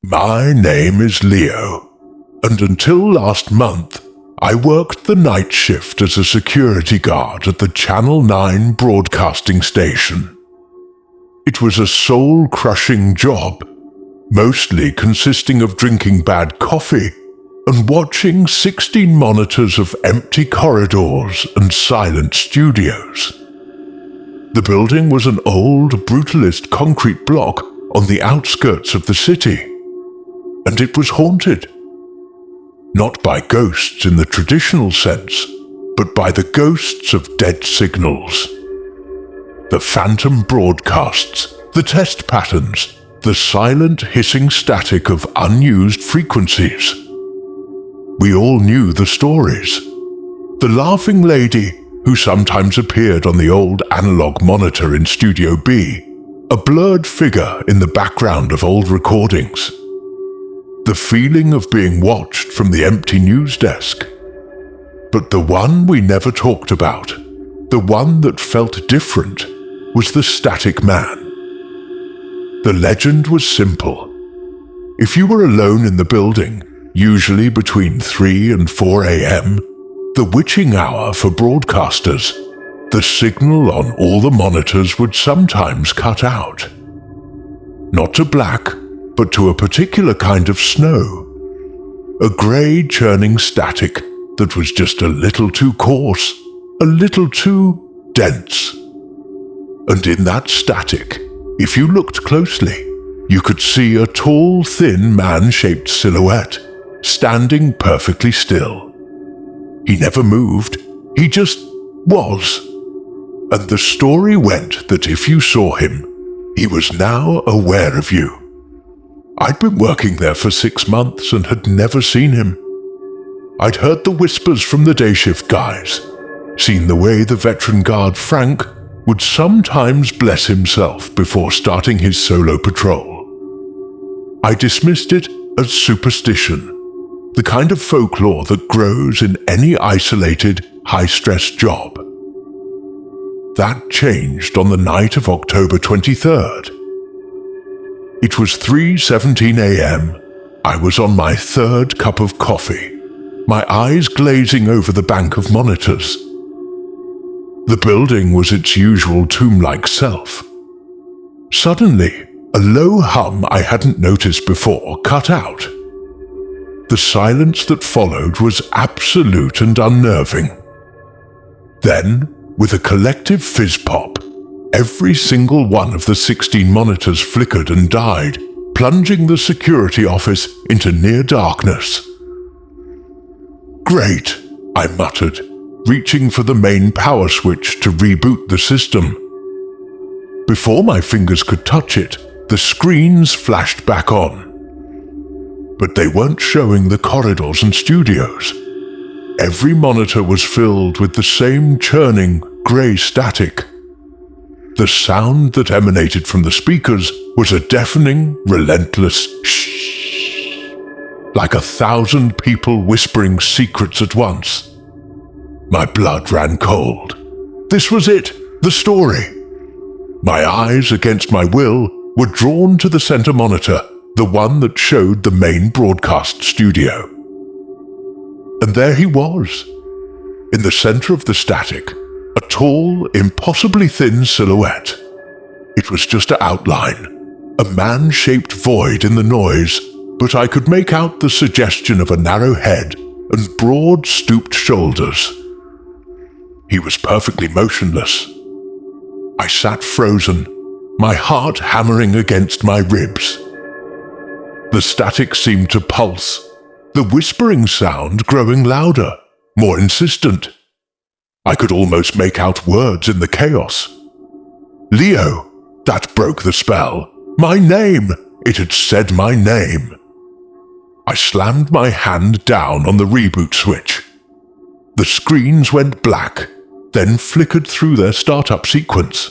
My name is Leo, and until last month, I worked the night shift as a security guard at the Channel 9 broadcasting station. It was a soul-crushing job, mostly consisting of drinking bad coffee and watching 16 monitors of empty corridors and silent studios. The building was an old, brutalist concrete block on the outskirts of the city, and it was haunted. Not by ghosts in the traditional sense, but by the ghosts of dead signals. The phantom broadcasts, the test patterns, the silent hissing static of unused frequencies. We all knew the stories. The laughing lady who sometimes appeared on the old analog monitor in Studio B, a blurred figure in the background of old recordings. The feeling of being watched from the empty news desk. But the one we never talked about, the one that felt different, was the static man. The legend was simple. If you were alone in the building, usually between 3 and 4 a.m., the witching hour for broadcasters, the signal on all the monitors would sometimes cut out. Not to black, but to a particular kind of snow. A grey churning static that was just a little too coarse, a little too dense. And in that static, if you looked closely, you could see a tall, thin, man-shaped silhouette, standing perfectly still. He never moved, he just was. And the story went that if you saw him, he was now aware of you. I'd been working there for 6 months and had never seen him. I'd heard the whispers from the day shift guys, seen the way the veteran guard Frank would sometimes bless himself before starting his solo patrol. I dismissed it as superstition, the kind of folklore that grows in any isolated, high-stress job. That changed on the night of October 23rd. It was 3:17 a.m. I was on my 3rd cup of coffee, my eyes glazing over the bank of monitors. The building was its usual tomb-like self. Suddenly, a low hum I hadn't noticed before cut out. The silence that followed was absolute and unnerving. Then, with a collective fizz-pop, every single one of the 16 monitors flickered and died, plunging the security office into near darkness. "Great," I muttered, reaching for the main power switch to reboot the system. Before my fingers could touch it, the screens flashed back on. But they weren't showing the corridors and studios. Every monitor was filled with the same churning, grey static. The sound that emanated from the speakers was a deafening, relentless shh, like 1,000 people whispering secrets at once. My blood ran cold. This was it, the story. My eyes, against my will, were drawn to the center monitor, the one that showed the main broadcast studio. And there he was, in the center of the static, a tall, impossibly thin silhouette. It was just an outline, a man-shaped void in the noise, but I could make out the suggestion of a narrow head and broad, stooped shoulders. He was perfectly motionless. I sat frozen, my heart hammering against my ribs. The static seemed to pulse, the whispering sound growing louder, more insistent. I could almost make out words in the chaos. "Leo," that broke the spell. My name! It had said my name. I slammed my hand down on the reboot switch. The screens went black, then flickered through their startup sequence.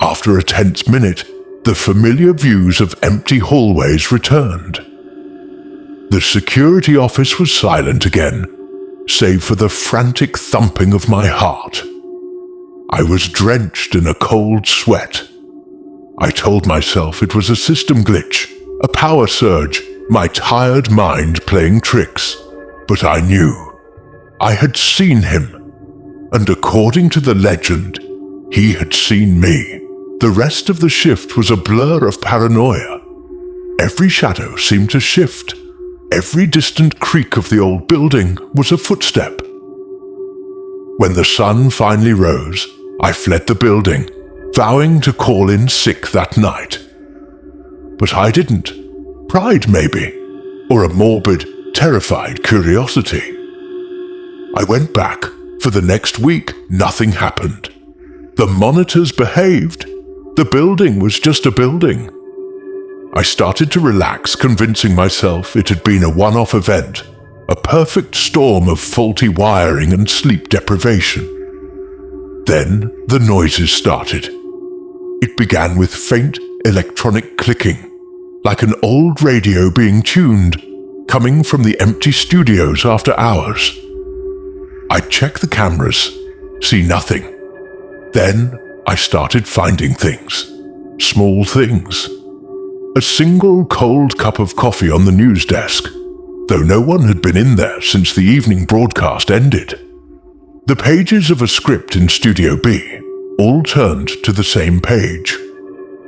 After a tense minute, the familiar views of empty hallways returned. The security office was silent again, save for the frantic thumping of my heart. I was drenched in a cold sweat. I told myself it was a system glitch, A power surge, my tired mind playing tricks. But I knew. I had seen him. And according to the legend, he had seen me. The rest of the shift was a blur of paranoia. Every shadow seemed to shift. Every distant creak of the old building was a footstep. When the sun finally rose, I fled the building, vowing to call in sick that night. But I didn't. Pride, maybe, or a morbid, terrified curiosity. I went back. For the next week, nothing happened. The monitors behaved. The building was just a building. I started to relax, convincing myself it had been a one-off event, a perfect storm of faulty wiring and sleep deprivation. Then the noises started. It began with faint electronic clicking, like an old radio being tuned, coming from the empty studios after hours. I'd check the cameras, see nothing. Then I started finding things, small things. A single cold cup of coffee on the news desk, though no one had been in there since the evening broadcast ended. The pages of a script in Studio B all turned to the same page,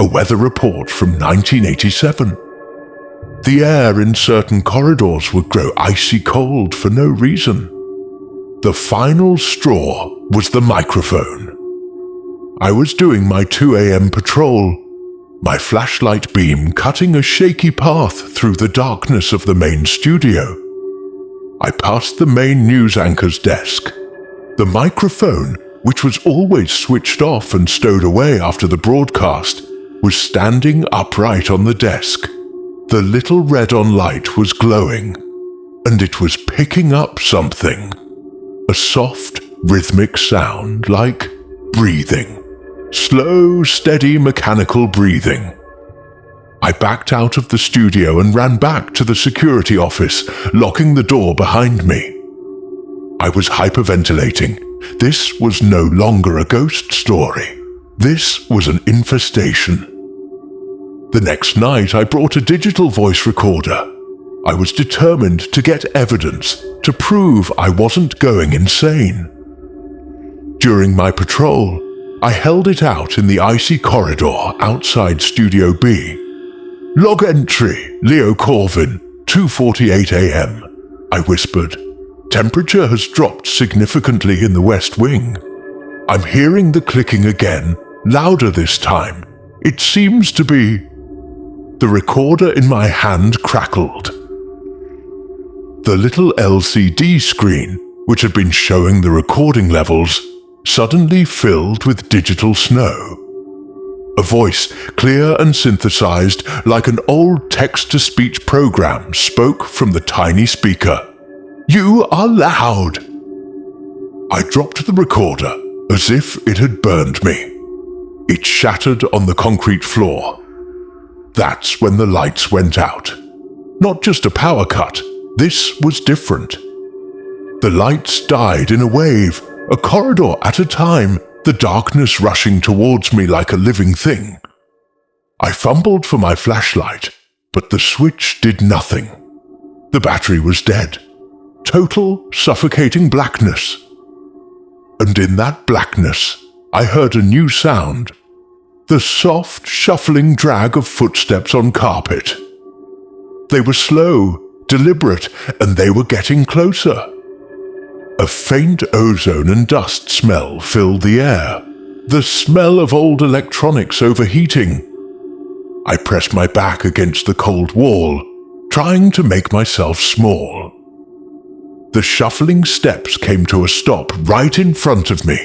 a weather report from 1987. The air in certain corridors would grow icy cold for no reason. The final straw was the microphone. I was doing my 2 a.m. patrol, my flashlight beam cutting a shaky path through the darkness of the main studio. I passed the main news anchor's desk. The microphone, which was always switched off and stowed away after the broadcast, was standing upright on the desk. The little red-on light was glowing, and it was picking up something. A soft, rhythmic sound like breathing. Slow, steady, mechanical breathing. I backed out of the studio and ran back to the security office, locking the door behind me. I was hyperventilating. This was no longer a ghost story. This was an infestation. The next night, I brought a digital voice recorder. I was determined to get evidence to prove I wasn't going insane. During my patrol, I held it out in the icy corridor outside Studio B. "Log entry, Leo Corvin, 2:48 a.m., I whispered. "Temperature has dropped significantly in the West Wing. I'm hearing the clicking again, louder this time. It seems to be..." The recorder in my hand crackled. The little LCD screen, which had been showing the recording levels, suddenly filled with digital snow. A voice, clear and synthesized like an old text-to-speech program, spoke from the tiny speaker. "You are loud!" I dropped the recorder as if it had burned me. It shattered on the concrete floor. That's when the lights went out. Not just a power cut, this was different. The lights died in a wave, a corridor at a time, the darkness rushing towards me like a living thing. I fumbled for my flashlight, but the switch did nothing. The battery was dead. Total, suffocating blackness. And in that blackness, I heard a new sound. The soft, shuffling drag of footsteps on carpet. They were slow, deliberate, and they were getting closer. A faint ozone and dust smell filled the air, the smell of old electronics overheating. I pressed my back against the cold wall, trying to make myself small. The shuffling steps came to a stop right in front of me.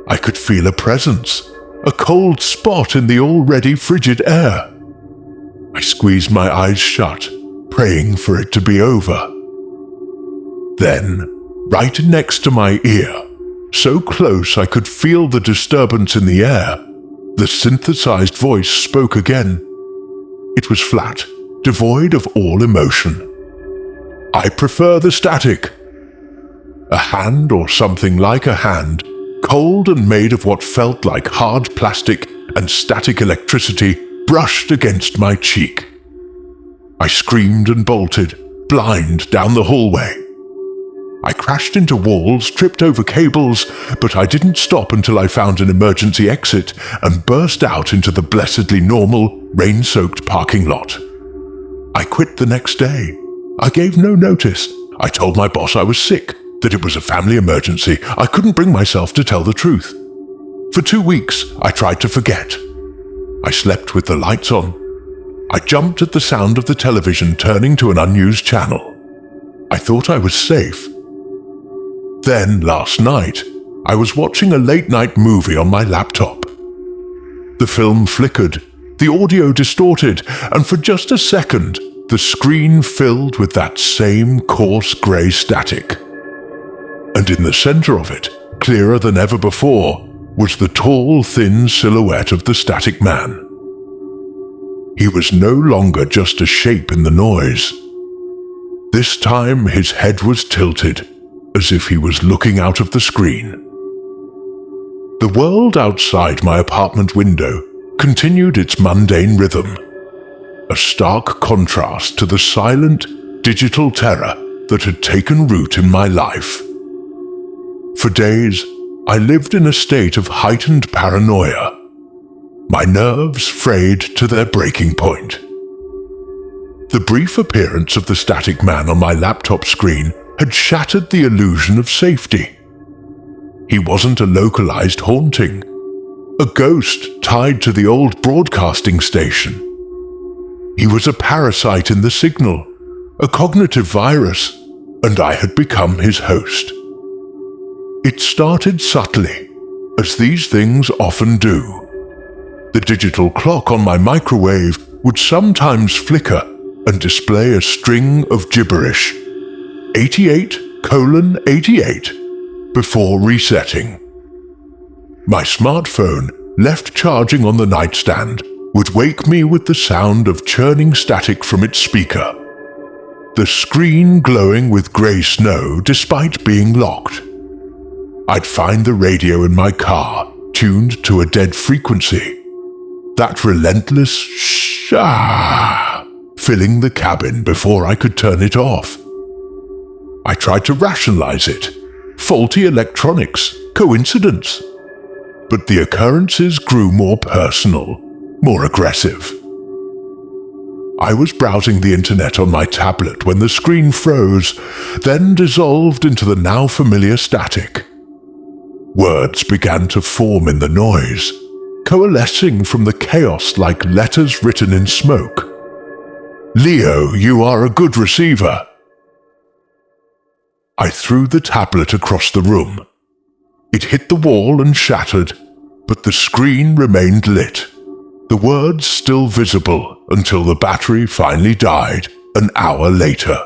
I could feel a presence, a cold spot in the already frigid air. I squeezed my eyes shut, praying for it to be over. Then, right next to my ear, so close I could feel the disturbance in the air, the synthesized voice spoke again. It was flat, devoid of all emotion. "I prefer the static." A hand, or something like a hand, cold and made of what felt like hard plastic and static electricity, brushed against my cheek. I screamed and bolted, blind, down the hallway. I crashed into walls, tripped over cables, but I didn't stop until I found an emergency exit and burst out into the blessedly normal, rain-soaked parking lot. I quit the next day. I gave no notice. I told my boss I was sick, that it was a family emergency. I couldn't bring myself to tell the truth. For 2 weeks, I tried to forget. I slept with the lights on. I jumped at the sound of the television turning to an unused channel. I thought I was safe. Then, last night, I was watching a late-night movie on my laptop. The film flickered, the audio distorted, and for just a second, the screen filled with that same coarse grey static. And in the center of it, clearer than ever before, was the tall, thin silhouette of the static man. He was no longer just a shape in the noise. This time his head was tilted, as if he was looking out of the screen. The world outside my apartment window continued its mundane rhythm, a stark contrast to the silent, digital terror that had taken root in my life. For days, I lived in a state of heightened paranoia, my nerves frayed to their breaking point. The brief appearance of the static man on my laptop screen had shattered the illusion of safety. He wasn't a localized haunting, a ghost tied to the old broadcasting station. He was a parasite in the signal, a cognitive virus, and I had become his host. It started subtly, as these things often do. The digital clock on my microwave would sometimes flicker and display a string of gibberish, 88:88, before resetting. My smartphone, left charging on the nightstand, would wake me with the sound of churning static from its speaker, the screen glowing with grey snow despite being locked. I'd find the radio in my car tuned to a dead frequency, that relentless shh filling the cabin before I could turn it off. I tried to rationalize it. Faulty electronics, coincidence. But the occurrences grew more personal, more aggressive. I was browsing the internet on my tablet when the screen froze, then dissolved into the now familiar static. Words began to form in the noise, coalescing from the chaos like letters written in smoke. "Leo, you are a good receiver." I threw the tablet across the room. It hit the wall and shattered, but the screen remained lit, the words still visible until the battery finally died an hour later.